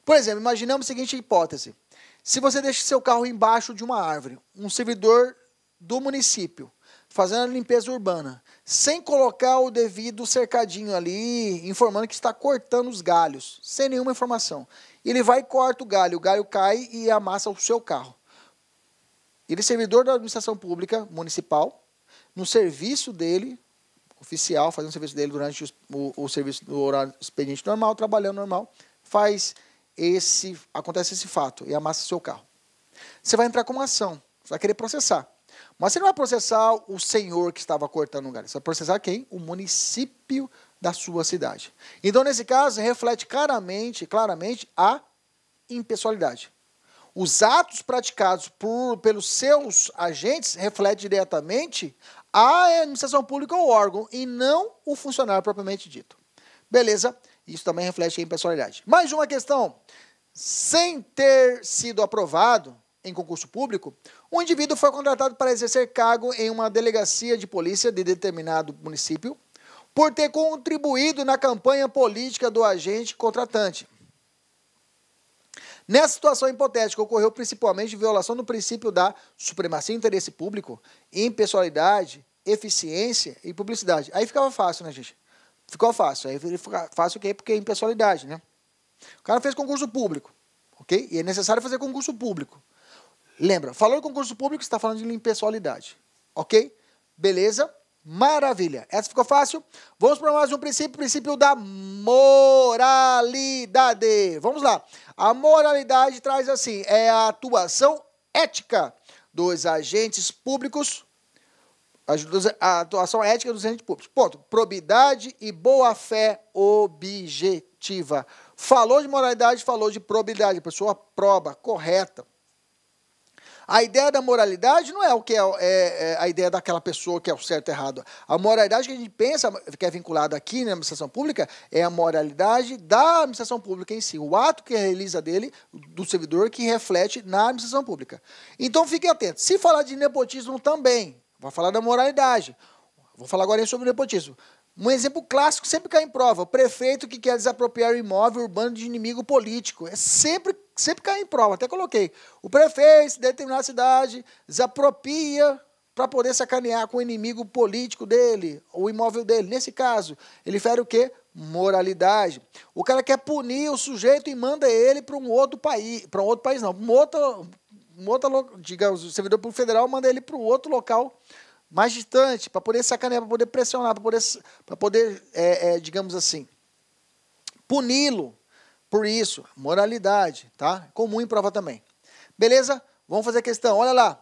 Por exemplo, imaginamos a seguinte hipótese. Se você deixa seu carro embaixo de uma árvore, um servidor do município, fazendo a limpeza urbana, sem colocar o devido cercadinho ali, informando que está cortando os galhos, sem nenhuma informação. Ele vai e corta o galho cai e amassa o seu carro. ele é servidor da administração pública municipal, no serviço dele, oficial, fazendo o serviço dele durante o serviço do horário expediente normal, trabalhando normal, acontece esse fato e amassa seu carro. Você vai entrar com uma ação, você vai querer processar. Mas você não vai processar o senhor que estava cortando o lugar, você vai processar quem? O município da sua cidade. Então, nesse caso, reflete claramente a impessoalidade. Os atos praticados pelos seus agentes refletem diretamente a administração pública ou órgão e não o funcionário propriamente dito. Beleza? Isso também reflete a impessoalidade. Mais uma questão. Sem ter sido aprovado em concurso público, um indivíduo foi contratado para exercer cargo em uma delegacia de polícia de determinado município por ter contribuído na campanha política do agente contratante. Nessa situação hipotética, ocorreu principalmente violação do princípio da supremacia do interesse público, impessoalidade, eficiência e publicidade. Aí ficava fácil, né, gente? Ficou fácil. Aí fica fácil o quê? Porque é impessoalidade, né? O cara fez concurso público, ok? E é necessário fazer concurso público. Lembra, falou em concurso público, você está falando de impessoalidade, ok? Beleza? Maravilha. Essa ficou fácil? Vamos para mais um princípio, o princípio da moralidade. Vamos lá. A moralidade traz assim, é a atuação ética dos agentes públicos, a atuação ética dos agentes públicos. Ponto. Probidade e boa-fé objetiva. Falou de moralidade, falou de probidade. A pessoa proba, correta. A ideia da moralidade não é o que é a ideia daquela pessoa que é o certo e errado. A moralidade que a gente pensa, que é vinculada aqui na administração pública, é a moralidade da administração pública em si. O ato que realiza do servidor, que reflete na administração pública. Então, fiquem atentos. Se falar de nepotismo também, vou falar da moralidade. Vou falar agora sobre o nepotismo. Um exemplo clássico sempre cai em prova. O prefeito que quer desapropriar o imóvel urbano de inimigo político. É sempre cai em prova. Até coloquei. O prefeito de determinada cidade desapropria para poder sacanear com o inimigo político dele, o imóvel dele. Nesse caso, ele fere o quê? Moralidade. O cara quer punir o sujeito e manda ele para um outro país. Para um outro país, não. Digamos, o servidor público federal manda ele para um outro local mais distante, para poder sacanear, para poder pressionar, para poder digamos assim, puni-lo por isso. Moralidade, tá? Comum em prova também. Beleza? Vamos fazer a questão. Olha lá.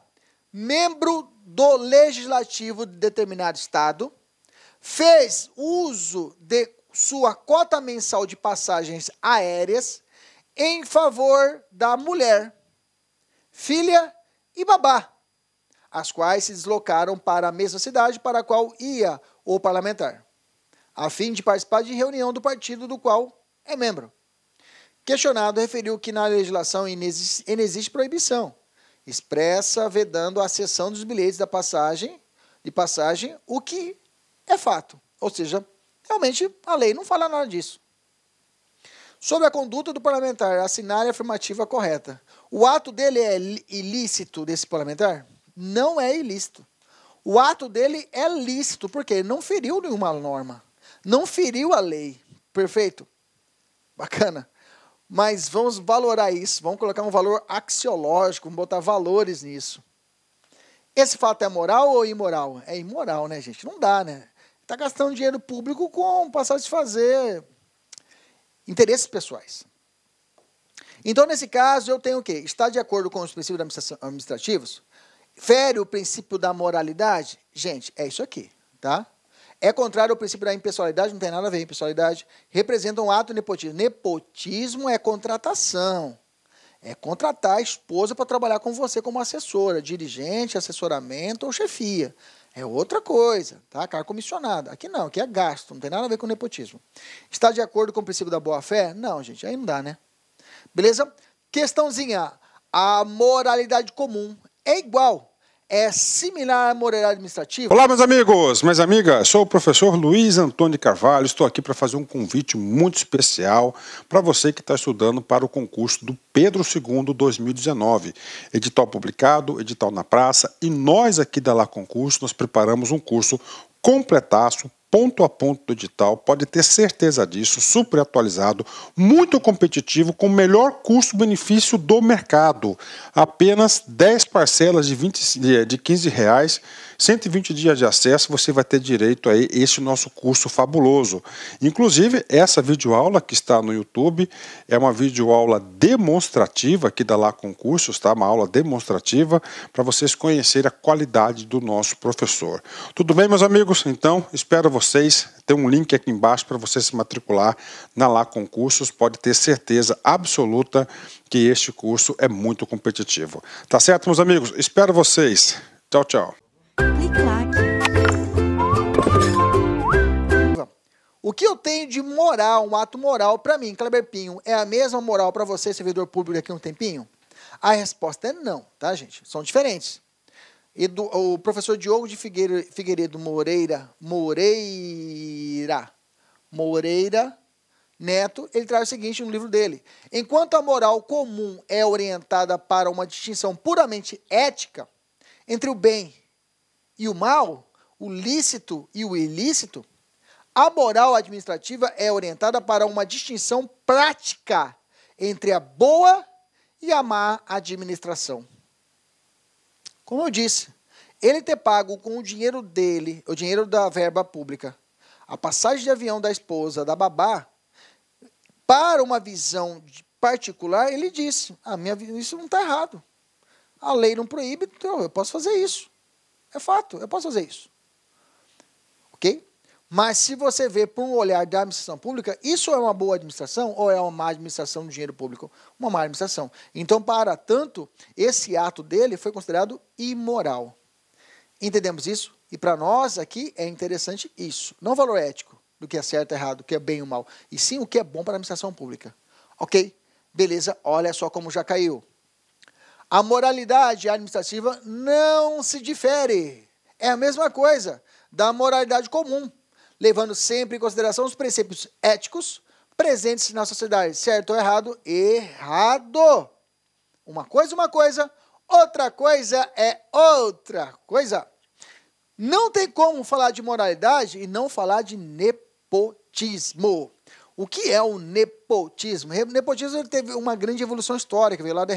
Membro do legislativo de determinado estado fez uso de sua cota mensal de passagens aéreas em favor da mulher, filha e babá, as quais se deslocaram para a mesma cidade para a qual ia o parlamentar, a fim de participar de reunião do partido do qual é membro. Questionado, referiu que na legislação inexiste proibição expressa vedando a cessão dos bilhetes de passagem, o que é fato. Ou seja, realmente a lei não fala nada disso. Sobre a conduta do parlamentar, assinar a afirmativa correta. O ato dele é ilícito desse parlamentar? Não é ilícito. O ato dele é lícito, porque ele não feriu nenhuma norma. Não feriu a lei. Perfeito? Bacana. Mas vamos valorar isso. Vamos colocar um valor axiológico, vamos botar valores nisso. Esse fato é moral ou imoral? É imoral, né, gente? Não dá, né? Está gastando dinheiro público com passar a se fazer interesses pessoais. Então, nesse caso, eu tenho o quê? Está de acordo com os princípios administrativos? Fere o princípio da moralidade? Gente, é isso aqui, tá? É contrário ao princípio da impessoalidade, não tem nada a ver com impessoalidade. Representa um ato nepotismo. Nepotismo é contratação. É contratar a esposa para trabalhar com você como assessora, dirigente, assessoramento ou chefia. É outra coisa, tá? Cargo comissionado. Aqui não, aqui é gasto, não tem nada a ver com nepotismo. Está de acordo com o princípio da boa-fé? Não, gente, aí não dá, né? Beleza? Questãozinha. A moralidade comum é igual. É similar à moralidade administrativa? Olá, meus amigos, minhas amigas. Sou o professor Luiz Antônio de Carvalho. Estou aqui para fazer um convite muito especial para você que está estudando para o concurso do Pedro II 2019. Edital publicado, edital na praça. E nós aqui da Lá Concurso, nós preparamos um curso completaço, ponto a ponto do edital, pode ter certeza disso, super atualizado, muito competitivo, com o melhor custo-benefício do mercado. Apenas 10 parcelas de R$15, 120 dias de acesso, você vai ter direito a esse nosso curso fabuloso. Inclusive, essa videoaula que está no YouTube é uma videoaula demonstrativa, aqui da Lá Concursos, tá? Uma aula demonstrativa para vocês conhecerem a qualidade do nosso professor. Tudo bem, meus amigos? Então, espero vocês. Tem um link aqui embaixo para você se matricular na Lá Concursos. Pode ter certeza absoluta que este curso é muito competitivo. Tá certo, meus amigos? Espero vocês. Tchau, tchau. Clique lá. O que eu tenho de moral, um ato moral para mim, Kleber Pinho, é a mesma moral para você, servidor público, daqui a um tempinho? A resposta é não, tá, gente? São diferentes. E o professor Diogo de Figueiredo Moreira Neto, ele traz o seguinte no livro dele: enquanto a moral comum é orientada para uma distinção puramente ética entre o bem e o mal, o lícito e o ilícito, a moral administrativa é orientada para uma distinção prática entre a boa e a má administração. Como eu disse, ele ter pago com o dinheiro dele, o dinheiro da verba pública, a passagem de avião da esposa, da babá, para uma visão particular, ele disse, isso não está errado. A lei não proíbe, então eu posso fazer isso. É fato, eu posso fazer isso. Ok? Mas se você vê por um olhar da administração pública, isso é uma boa administração ou é uma má administração do dinheiro público? Uma má administração. Então, para tanto, esse ato dele foi considerado imoral. Entendemos isso? E para nós aqui é interessante isso. Não o valor ético do que é certo e errado, do que é bem ou mal, e sim o que é bom para a administração pública. Ok? Beleza, olha só como já caiu. A moralidade administrativa não se difere. É a mesma coisa da moralidade comum, levando sempre em consideração os princípios éticos presentes na sociedade. Certo ou errado? Errado. Uma coisa, outra coisa é outra coisa. Não tem como falar de moralidade e não falar de nepotismo. O que é o nepotismo? O nepotismo teve uma grande evolução histórica, veio lá da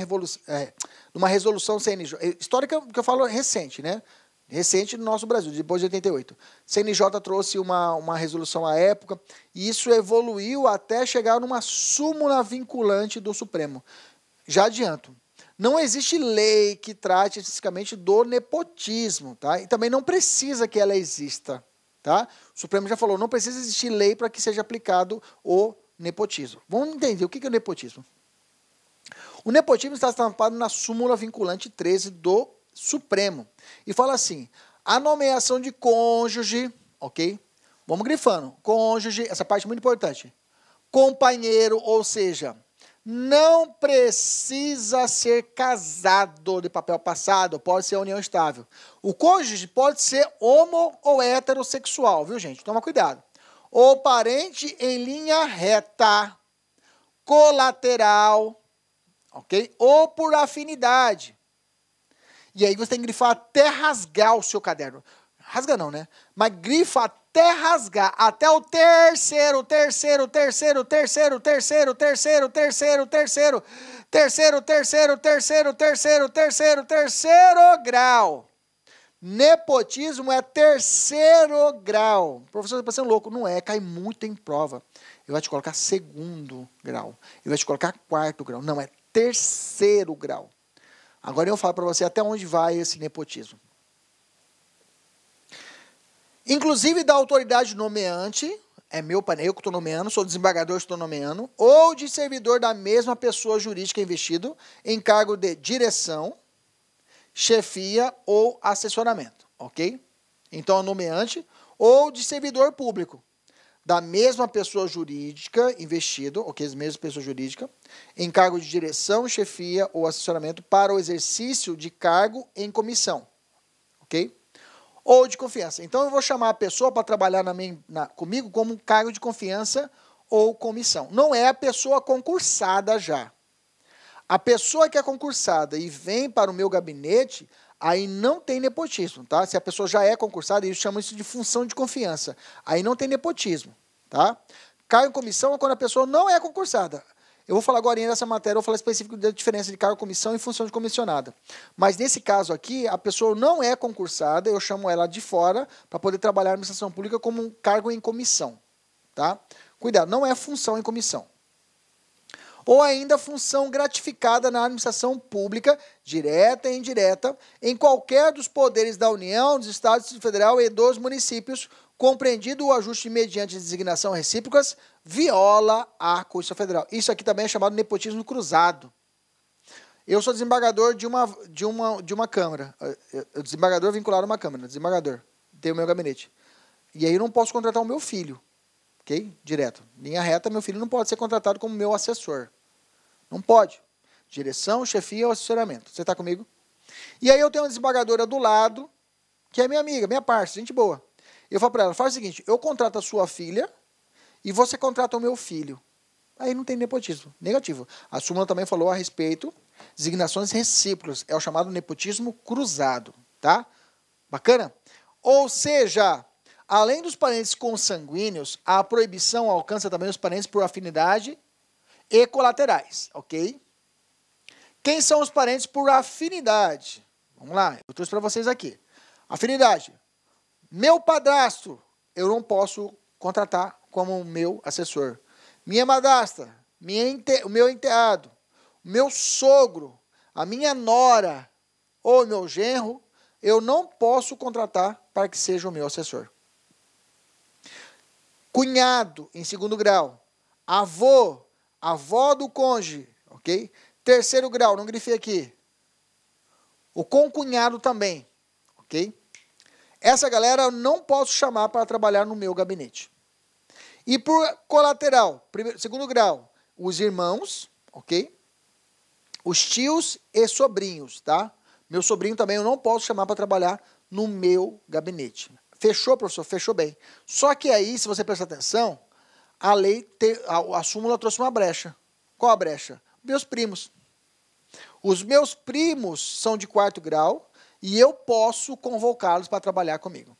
uma resolução CNJ. Histórica, que eu falo recente, né? Recente no nosso Brasil, depois de 88. CNJ trouxe uma resolução à época, e isso evoluiu até chegar numa súmula vinculante do Supremo. Já adianto, não existe lei que trate especificamente do nepotismo, tá? E também não precisa que ela exista, tá? O Supremo já falou, não precisa existir lei para que seja aplicado o nepotismo. Vamos entender o que é o nepotismo. O nepotismo está estampado na súmula vinculante 13 do Supremo. E fala assim, a nomeação de cônjuge, ok? Vamos grifando. Cônjuge, essa parte é muito importante. Companheiro, ou seja, não precisa ser casado de papel passado, pode ser união estável. O cônjuge pode ser homo ou heterossexual, viu, gente? Toma cuidado. Ou parente em linha reta, colateral, ok? Ou por afinidade. E aí você tem que grifar até rasgar o seu caderno. Rasga não, né? Mas grifa até rasgar. Até o terceiro grau. Nepotismo é terceiro grau. O professor está parecendo louco. Não é, cai muito em prova. Ele vai te colocar segundo grau. Ele vai te colocar quarto grau. Não, é terceiro grau. Agora eu falo para você até onde vai esse nepotismo. Inclusive da autoridade nomeante, é meu painel que estou nomeando, sou desembargador que estou nomeando, ou de servidor da mesma pessoa jurídica investido em cargo de direção, chefia ou assessoramento, ok? Então, nomeante ou de servidor público da mesma pessoa jurídica investido, ok, mesma pessoa jurídica, em cargo de direção, chefia ou assessoramento para o exercício de cargo em comissão, ok? Ou de confiança. Então, eu vou chamar a pessoa para trabalhar comigo como um cargo de confiança ou comissão. Não é a pessoa concursada já. A pessoa que é concursada e vem para o meu gabinete, aí não tem nepotismo, tá? Se a pessoa já é concursada, eles chamam isso de função de confiança. Aí não tem nepotismo, tá? Cargo em comissão é quando a pessoa não é concursada. Eu vou falar agora nessa matéria, eu vou falar específico da diferença de cargo em comissão e função de comissionada. Mas nesse caso aqui, a pessoa não é concursada, eu chamo ela de fora para poder trabalhar na administração pública como um cargo em comissão, tá? Cuidado, não é função em comissão. Ou ainda função gratificada na administração pública, direta e indireta, em qualquer dos poderes da União, dos Estados Federal e dos municípios, compreendido o ajuste mediante designação recíprocas, viola a Constituição Federal. Isso aqui também é chamado nepotismo cruzado. Eu sou desembargador de uma Câmara. Desembargador vinculado a uma Câmara, desembargador. Tenho o meu gabinete. E aí eu não posso contratar o meu filho. Ok? Direto. Linha reta, meu filho não pode ser contratado como meu assessor. Não pode. Direção, chefia ou assessoramento. Você está comigo? E aí eu tenho uma desembargadora do lado, que é minha amiga, minha parça, gente boa. Eu falo para ela, faz o seguinte, eu contrato a sua filha e você contrata o meu filho. Aí não tem nepotismo. Negativo. A súmula também falou a respeito designações recíprocas. É o chamado nepotismo cruzado. Tá? Bacana? Ou seja, além dos parentes consanguíneos, a proibição alcança também os parentes por afinidade e colaterais. Ok? Quem são os parentes por afinidade? Vamos lá, eu trouxe para vocês aqui. Afinidade. Meu padrasto, eu não posso contratar como meu assessor. Minha madrasta, o meu enteado, o meu sogro, a minha nora ou o meu genro, eu não posso contratar para que seja o meu assessor. Cunhado, em segundo grau. Avô, avó do cônjuge, ok? Terceiro grau, não grifei aqui. O concunhado também, ok? Essa galera eu não posso chamar para trabalhar no meu gabinete. E por colateral, segundo grau, os irmãos, ok? Os tios e sobrinhos, tá? Meu sobrinho também eu não posso chamar para trabalhar no meu gabinete. Fechou, professor? Fechou bem. Só que aí, se você prestar atenção, a lei, a súmula trouxe uma brecha. Qual a brecha? Meus primos. Os meus primos são de quarto grau e eu posso convocá-los para trabalhar comigo.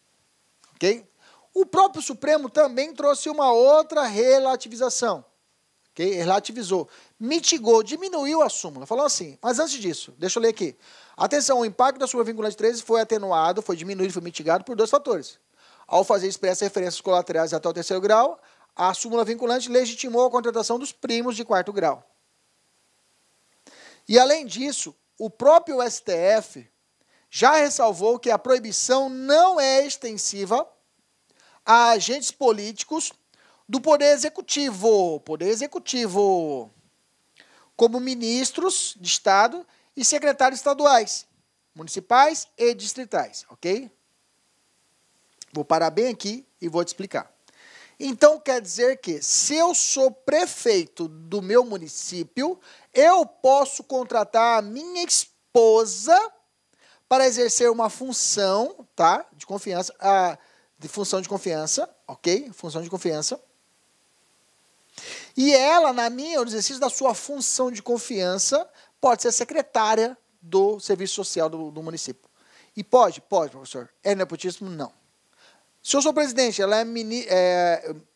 Ok? O próprio Supremo também trouxe uma outra relativização. Okay? Relativizou. Mitigou, diminuiu a súmula. Falou assim, mas antes disso, deixa eu ler aqui. Atenção, o impacto da súmula vinculante 13 foi atenuado, foi diminuído, foi mitigado por dois fatores. Ao fazer expressa referências colaterais até o terceiro grau, a súmula vinculante legitimou a contratação dos primos de quarto grau. E além disso, o próprio STF já ressalvou que a proibição não é extensiva a agentes políticos do Poder Executivo, como ministros de Estado e secretários estaduais, municipais e distritais, ok? Vou parar bem aqui e vou te explicar. Então, quer dizer que, se eu sou prefeito do meu município, eu posso contratar a minha esposa para exercer uma função, tá, de confiança, de função de confiança, ok? Função de confiança. E ela, no exercício da sua função de confiança, pode ser secretária do serviço social do município. E pode, professor. É nepotismo? Não. Se eu sou presidente,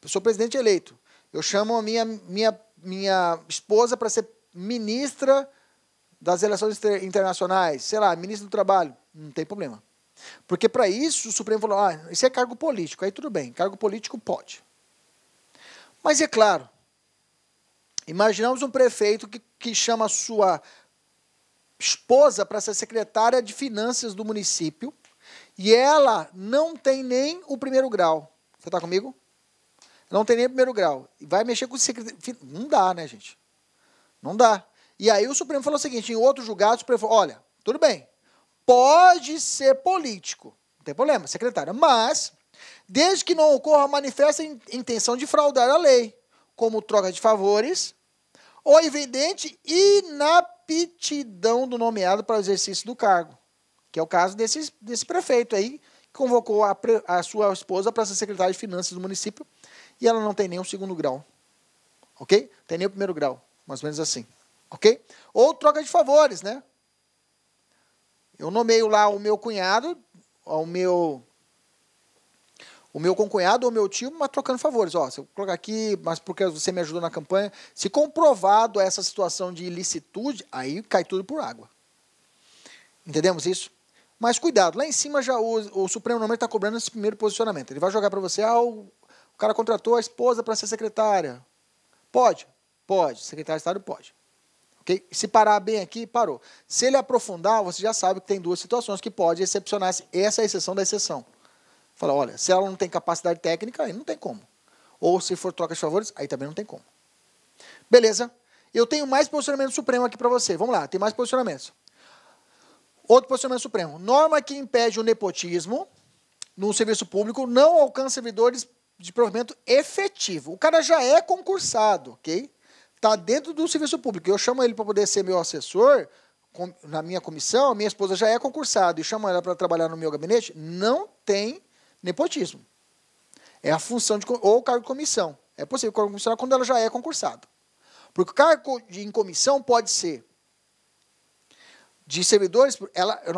sou presidente eleito, eu chamo a minha esposa para ser ministra das relações internacionais, sei lá, ministra do trabalho, não tem problema. Porque para isso o Supremo falou, isso é cargo político, aí tudo bem, cargo político pode. Mas é claro, imaginamos um prefeito que chama a sua esposa para ser secretária de finanças do município e ela não tem nem o primeiro grau. Você está comigo? Não tem nem o primeiro grau. E vai mexer com o secretário. Não dá, né, gente? Não dá. E aí o Supremo falou o seguinte, em outro julgado, o Supremo falou, olha, tudo bem, pode ser político, não tem problema, secretária, mas desde que não ocorra manifesta intenção de fraudar a lei, como troca de favores ou evidente inaptidão do nomeado para o exercício do cargo, que é o caso desse prefeito aí, que convocou a sua esposa para ser secretária de finanças do município e ela não tem nem o segundo grau, ok? Tem nem o primeiro grau, mais ou menos assim, ok? Ou troca de favores, né? Eu nomeio lá o meu cunhado, o meu concunhado ou meu tio, mas trocando favores. Ó, se eu colocar aqui, mas porque você me ajudou na campanha, se comprovado essa situação de ilicitude, aí cai tudo por água. Entendemos isso? Mas cuidado, lá em cima já o Supremo normalmente está cobrando esse primeiro posicionamento. Ele vai jogar para você, o cara contratou a esposa para ser secretária. Pode? Pode. Secretário de Estado pode. Okay? Se parar bem aqui, parou. Se ele aprofundar, você já sabe que tem duas situações que pode excepcionar essa exceção da exceção. Fala, olha, se ela não tem capacidade técnica, aí não tem como. Ou se for troca de favores, aí também não tem como. Beleza? Eu tenho mais posicionamento supremo aqui para você. Vamos lá, tem mais posicionamentos. Outro posicionamento supremo. Norma que impede o nepotismo no serviço público não alcança servidores de provimento efetivo. O cara já é concursado, ok? Está dentro do serviço público. Eu chamo ele para poder ser meu assessor na minha comissão, minha esposa já é concursada e chamo ela para trabalhar no meu gabinete, não tem nepotismo. É a função ou o cargo de comissão. É possível cargo comissionar quando ela já é concursada. Porque o cargo em comissão pode ser de servidores, o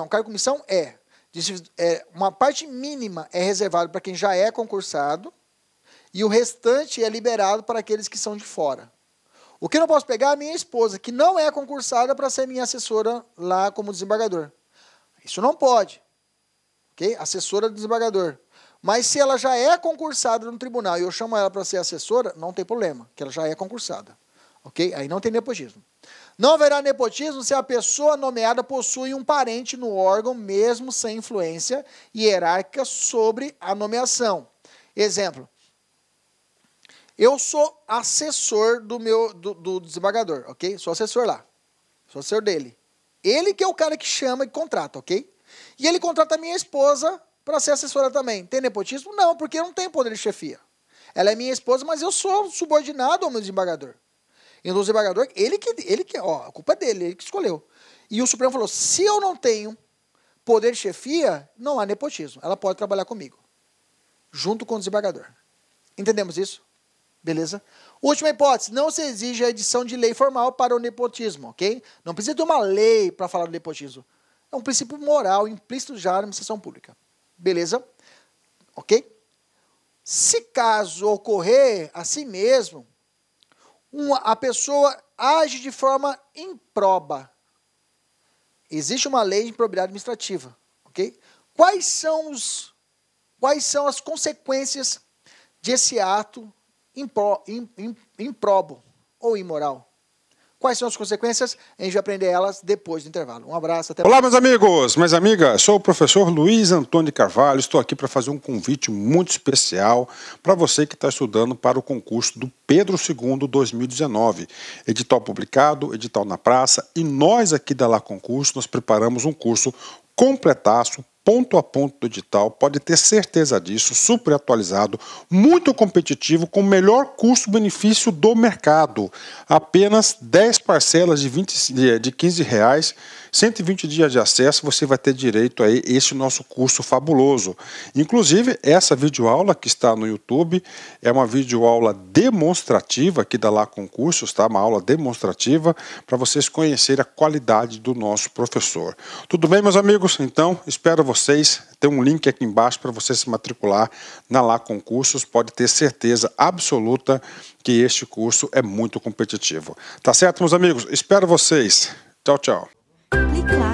cargo de comissão uma parte mínima é reservado para quem já é concursado e o restante é liberado para aqueles que são de fora. O que eu não posso pegar é a minha esposa, que não é concursada para ser minha assessora lá como desembargador. Isso não pode. Okay? Assessora do desembargador. Mas se ela já é concursada no tribunal e eu chamo ela para ser assessora, não tem problema, que ela já é concursada. Okay? Aí não tem nepotismo. Não haverá nepotismo se a pessoa nomeada possui um parente no órgão, mesmo sem influência hierárquica sobre a nomeação. Exemplo. Eu sou assessor do desembargador, ok? Sou assessor lá. Sou assessor dele. Ele que é o cara que chama e contrata, ok? E ele contrata a minha esposa para ser assessora também. Tem nepotismo? Não, porque eu não tenho poder de chefia. Ela é minha esposa, mas eu sou subordinado ao meu desembargador. E no desembargador, a culpa é dele, ele que escolheu. E o Supremo falou, se eu não tenho poder de chefia, não há nepotismo. Ela pode trabalhar comigo, junto com o desembargador. Entendemos isso? Beleza? Última hipótese, não se exige a edição de lei formal para o nepotismo, ok? Não precisa de uma lei para falar do nepotismo. É um princípio moral implícito já na administração pública. Beleza? Ok? Se caso ocorrer assim mesmo, a pessoa age de forma improba. Existe uma lei de improbidade administrativa, ok? Quais são as consequências desse ato improbo ou imoral? Quais são as consequências? A gente vai aprender elas depois do intervalo. Um abraço, até Olá, meus amigos, minhas amigas. Sou o professor Luiz Antônio de Carvalho. Estou aqui para fazer um convite muito especial para você que está estudando para o concurso do Pedro II 2019. Edital publicado, edital na praça. E nós aqui da Lá Concurso, nós preparamos um curso completaço, ponto a ponto do edital, pode ter certeza disso, super atualizado, muito competitivo, com o melhor custo-benefício do mercado. Apenas 10 parcelas de R$15, 120 dias de acesso, você vai ter direito a esse nosso curso fabuloso. Inclusive, essa videoaula que está no YouTube é uma videoaula demonstrativa aqui da Lá Concursos, tá? Uma aula demonstrativa para vocês conhecerem a qualidade do nosso professor. Tudo bem, meus amigos? Então, espero vocês. Tem um link aqui embaixo para você se matricular na Lá Concursos. Pode ter certeza absoluta que este curso é muito competitivo. Tá certo, meus amigos? Espero vocês. Tchau, tchau. Clique lá.